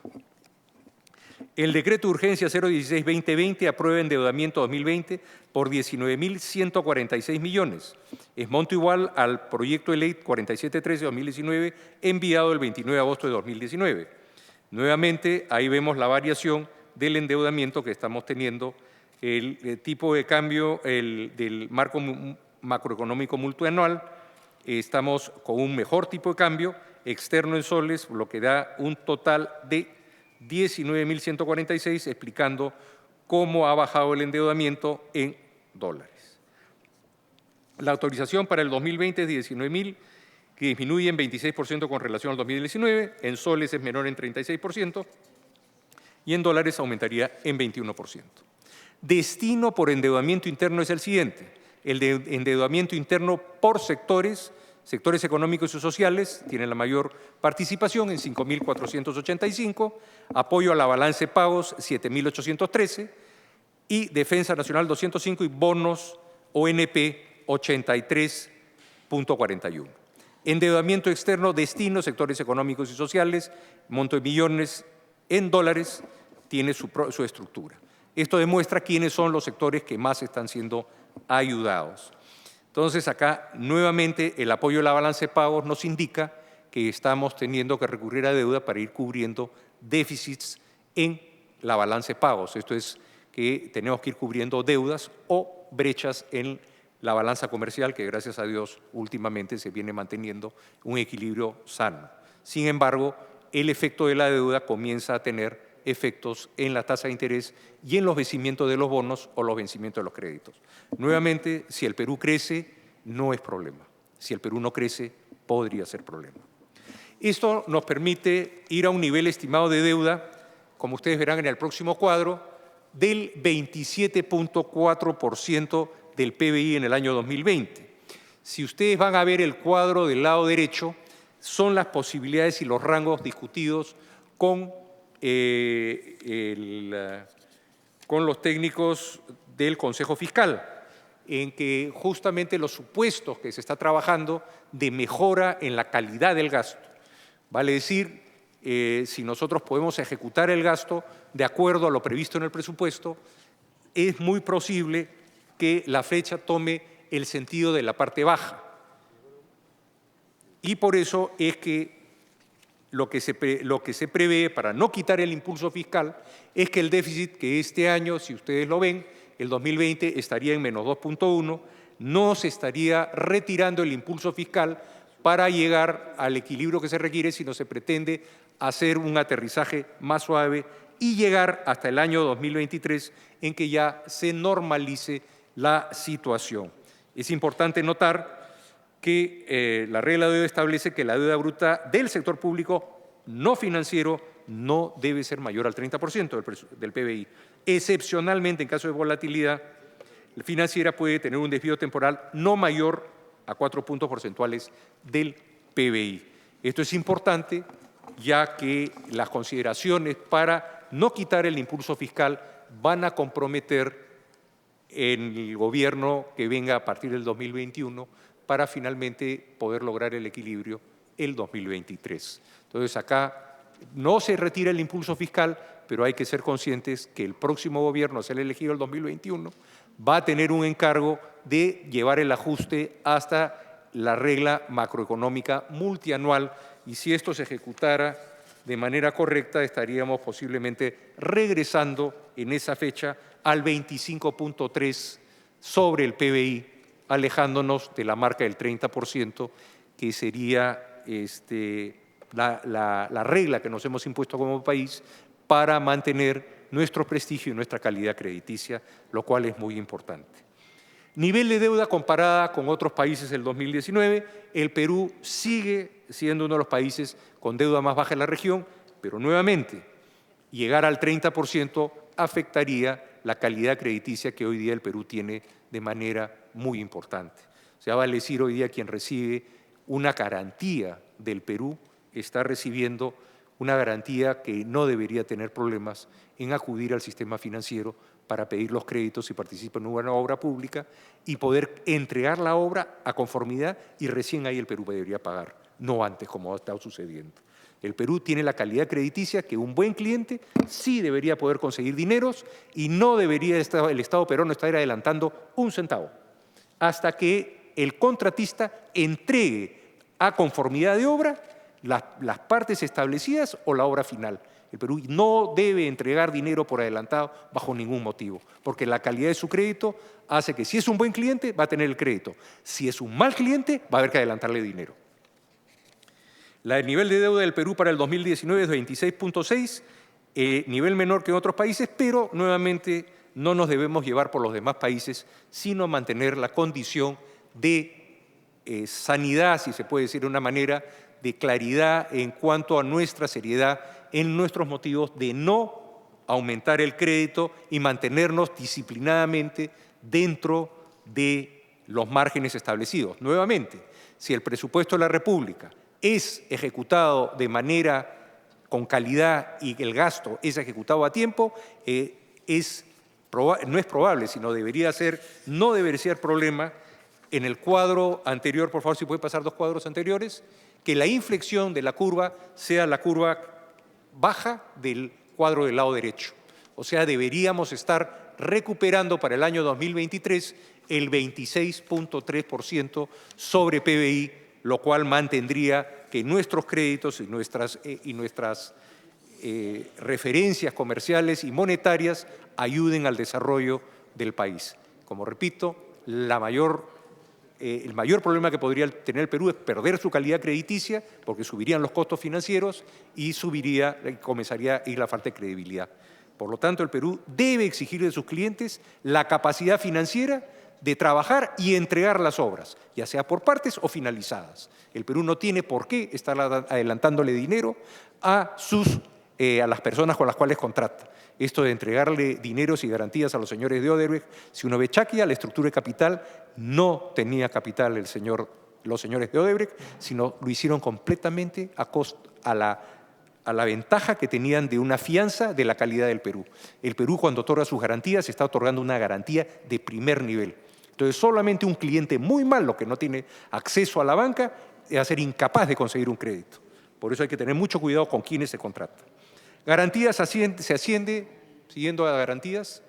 El decreto de urgencia 016-2020 aprueba endeudamiento 2020 por 19.146 millones. Es monto igual al proyecto de ley 4713-2019 enviado el 29 de agosto de 2019. Nuevamente, ahí vemos la variación del endeudamiento que estamos teniendo, el tipo de cambio del marco macroeconómico multianual. Estamos con un mejor tipo de cambio externo en soles, lo que da un total de 19.146, explicando cómo ha bajado el endeudamiento en dólares. La autorización para el 2020 es de 19.000, que disminuye en 26% con relación al 2019, en soles es menor en 36% y en dólares aumentaría en 21%. Destino por endeudamiento interno es el siguiente: el de endeudamiento interno por sectores económicos y sociales tienen la mayor participación en 5.485, apoyo a la balanza de pagos 7.813 y defensa nacional 205 y bonos ONP 83.41. Endeudamiento externo, destino, sectores económicos y sociales, monto de millones en dólares, tiene su estructura. Esto demuestra quiénes son los sectores que más están siendo ayudados. Entonces, acá nuevamente el apoyo a la balanza de pagos nos indica que estamos teniendo que recurrir a deuda para ir cubriendo déficits en la balanza de pagos. Esto es que tenemos que ir cubriendo deudas o brechas en la balanza comercial, que gracias a Dios últimamente se viene manteniendo un equilibrio sano. Sin embargo, el efecto de la deuda comienza a tener efectos en la tasa de interés y en los vencimientos de los bonos o los vencimientos de los créditos. Nuevamente, si el Perú crece, no es problema. Si el Perú no crece, podría ser problema. Esto nos permite ir a un nivel estimado de deuda, como ustedes verán en el próximo cuadro, del 27.4% del PBI en el año 2020. Si ustedes van a ver el cuadro del lado derecho, son las posibilidades y los rangos discutidos con los técnicos del Consejo Fiscal, en que justamente los supuestos que se está trabajando de mejora en la calidad del gasto, vale decir, si nosotros podemos ejecutar el gasto de acuerdo a lo previsto en el presupuesto, es muy posible que la flecha tome el sentido de la parte baja. Y por eso es que lo que se prevé para no quitar el impulso fiscal es que el déficit que este año, si ustedes lo ven, el 2020 estaría en menos 2.1, no se estaría retirando el impulso fiscal para llegar al equilibrio que se requiere, sino se pretende hacer un aterrizaje más suave y llegar hasta el año 2023 en que ya se normalice la situación. Es importante notar que la regla de deuda establece que la deuda bruta del sector público no financiero no debe ser mayor al 30% del PBI. Excepcionalmente, en caso de volatilidad financiera, puede tener un desvío temporal no mayor a 4 puntos porcentuales del PBI. Esto es importante, ya que las consideraciones para no quitar el impulso fiscal van a comprometer el gobierno que venga a partir del 2021 para finalmente poder lograr el equilibrio el 2023. Entonces, acá no se retira el impulso fiscal, pero hay que ser conscientes que el próximo gobierno, a ser elegido el 2021, va a tener un encargo de llevar el ajuste hasta la regla macroeconómica multianual, y si esto se ejecutara de manera correcta, estaríamos posiblemente regresando en esa fecha al 25.3 sobre el PBI, alejándonos de la marca del 30%, que sería la regla que nos hemos impuesto como país para mantener nuestro prestigio y nuestra calidad crediticia, lo cual es muy importante. Nivel de deuda comparada con otros países del 2019, el Perú sigue siendo uno de los países con deuda más baja en la región, pero nuevamente, llegar al 30% afectaría la calidad crediticia que hoy día el Perú tiene de manera muy importante. O sea, vale decir, hoy día quien recibe una garantía del Perú está recibiendo una garantía que no debería tener problemas en acudir al sistema financiero para pedir los créditos y participar en una obra pública y poder entregar la obra a conformidad, y recién ahí el Perú debería pagar, no antes como ha estado sucediendo. El Perú tiene la calidad crediticia que un buen cliente sí debería poder conseguir dineros y no debería el Estado peruano estar adelantando un centavo hasta que el contratista entregue a conformidad de obra las partes establecidas o la obra final. El Perú no debe entregar dinero por adelantado bajo ningún motivo, porque la calidad de su crédito hace que si es un buen cliente va a tener el crédito. Si es un mal cliente va a haber que adelantarle dinero. El nivel de deuda del Perú para el 2019 es 26.6, nivel menor que en otros países, pero nuevamente no nos debemos llevar por los demás países, sino mantener la condición de sanidad, si se puede decir de una manera, de claridad en cuanto a nuestra seriedad en nuestros motivos de no aumentar el crédito y mantenernos disciplinadamente dentro de los márgenes establecidos. Nuevamente, si el presupuesto de la República es ejecutado de manera con calidad y el gasto es ejecutado a tiempo, no es probable, sino no debería ser problema. En el cuadro anterior, por favor, si puede pasar 2 cuadros anteriores, que la inflexión de la curva sea la curva baja del cuadro del lado derecho. O sea, deberíamos estar recuperando para el año 2023 el 26.3% sobre PBI, lo cual mantendría que nuestros créditos y nuestras referencias comerciales y monetarias ayuden al desarrollo del país. Como repito, el mayor problema que podría tener el Perú es perder su calidad crediticia, porque subirían los costos financieros y comenzaría a ir la falta de credibilidad. Por lo tanto, el Perú debe exigir de sus clientes la capacidad financiera de trabajar y entregar las obras, ya sea por partes o finalizadas. El Perú no tiene por qué estar adelantándole dinero a las personas con las cuales contrata. Esto de entregarle dineros y garantías a los señores de Odebrecht, si uno ve Chaquia, la estructura de capital, no tenía capital los señores de Odebrecht, sino lo hicieron completamente a la ventaja que tenían de una fianza de la calidad del Perú. El Perú, cuando otorga sus garantías, está otorgando una garantía de primer nivel. Entonces, solamente un cliente muy malo que no tiene acceso a la banca va a ser incapaz de conseguir un crédito. Por eso hay que tener mucho cuidado con quienes se contratan. Garantías se asciende, siguiendo a garantías,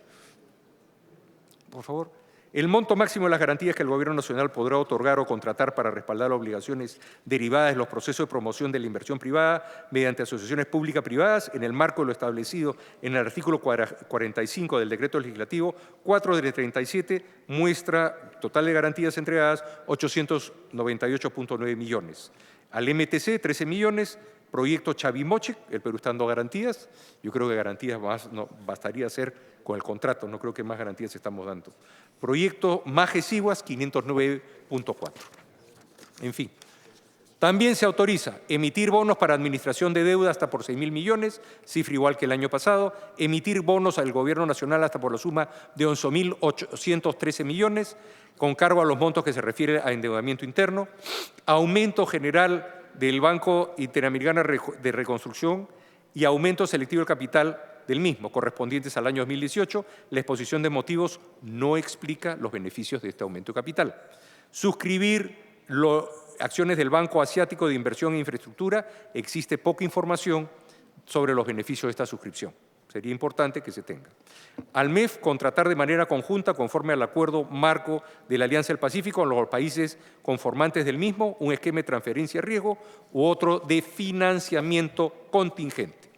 por favor. El monto máximo de las garantías que el Gobierno Nacional podrá otorgar o contratar para respaldar obligaciones derivadas de los procesos de promoción de la inversión privada mediante asociaciones públicas-privadas en el marco de lo establecido en el artículo 45 del Decreto Legislativo 4/37 muestra total de garantías entregadas 898.9 millones. Al MTC 13 millones. Proyecto Chavimochic, el Perú está dando garantías. Yo creo que garantías no bastaría hacer con el contrato, no creo que más garantías estamos dando. Proyecto Majesiguas, 509.4. En fin, también se autoriza emitir bonos para administración de deuda hasta por 6.000 millones, cifra igual que el año pasado, emitir bonos al Gobierno Nacional hasta por la suma de 11.813 millones, con cargo a los montos que se refiere a endeudamiento interno, aumento general del Banco Interamericano de Reconstrucción y aumento selectivo del capital del mismo, correspondientes al año 2018, la exposición de motivos no explica los beneficios de este aumento de capital. Suscribir acciones del Banco Asiático de Inversión e Infraestructura, existe poca información sobre los beneficios de esta suscripción. Sería importante que se tenga. Al MEF, contratar de manera conjunta, conforme al acuerdo marco de la Alianza del Pacífico, con los países conformantes del mismo, un esquema de transferencia de riesgo u otro de financiamiento contingente.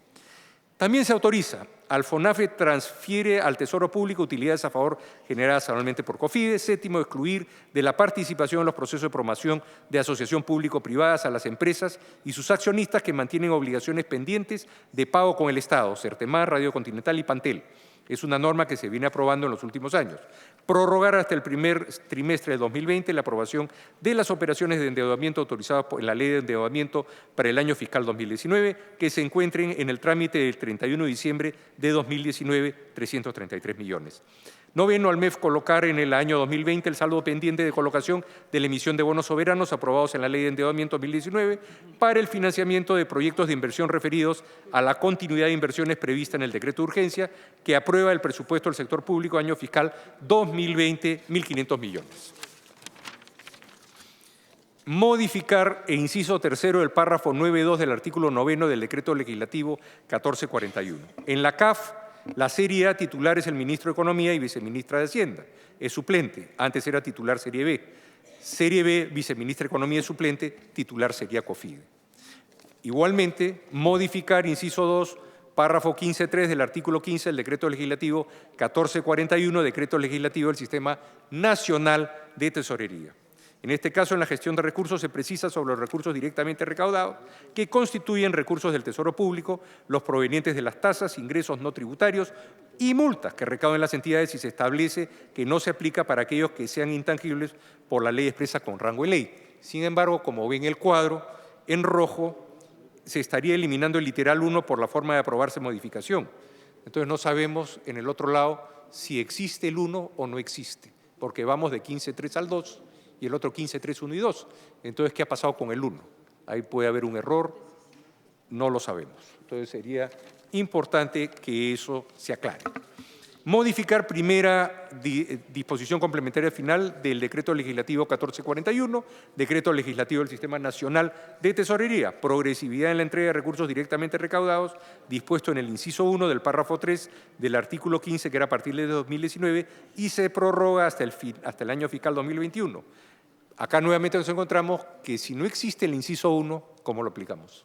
También se autoriza al FONAFE transfiere al Tesoro Público utilidades a favor generadas anualmente por COFIDE. Séptimo, excluir de la participación en los procesos de promoción de asociación público-privadas a las empresas y sus accionistas que mantienen obligaciones pendientes de pago con el Estado, Certemar, Radio Continental y Pantel. Es una norma que se viene aprobando en los últimos años. Prorrogar hasta el primer trimestre de 2020 la aprobación de las operaciones de endeudamiento autorizadas en la Ley de Endeudamiento para el año fiscal 2019, que se encuentren en el trámite del 31 de diciembre de 2019, 333 millones. Noveno, al MEF colocar en el año 2020 el saldo pendiente de colocación de la emisión de bonos soberanos aprobados en la Ley de Endeudamiento 2019 para el financiamiento de proyectos de inversión referidos a la continuidad de inversiones prevista en el decreto de urgencia que aprueba el presupuesto del sector público año fiscal 2020, 1.500 millones. Modificar el inciso tercero del párrafo 9.2 del artículo 9 del Decreto Legislativo 1441. En la CAF, la serie A titular es el Ministro de Economía y Viceministra de Hacienda. Es suplente. Antes era titular serie B. Serie B, Viceministra de Economía es suplente. Titular sería COFIDE. Igualmente, modificar inciso 2, párrafo 15.3 del artículo 15 del Decreto Legislativo 1441, Decreto Legislativo del Sistema Nacional de Tesorería. En este caso, en la gestión de recursos se precisa sobre los recursos directamente recaudados, que constituyen recursos del Tesoro Público, los provenientes de las tasas, ingresos no tributarios y multas que recauden las entidades, y se establece que no se aplica para aquellos que sean intangibles por la ley expresa con rango de ley. Sin embargo, como ven el cuadro, en rojo se estaría eliminando el literal 1 por la forma de aprobarse modificación. Entonces no sabemos en el otro lado si existe el 1 o no existe, porque vamos de 15.3 al 2 y el otro 15.3, 1 y 2. Entonces, ¿qué ha pasado con el 1? Ahí puede haber un error, no lo sabemos. Entonces sería importante que eso se aclare. Modificar primera disposición complementaria final del Decreto Legislativo 1441, Decreto Legislativo del Sistema Nacional de Tesorería, progresividad en la entrega de recursos directamente recaudados, dispuesto en el inciso 1 del párrafo 3 del artículo 15, que era a partir de 2019, y se prorroga hasta el año fiscal 2021. Acá nuevamente nos encontramos que si no existe el inciso 1, ¿cómo lo aplicamos?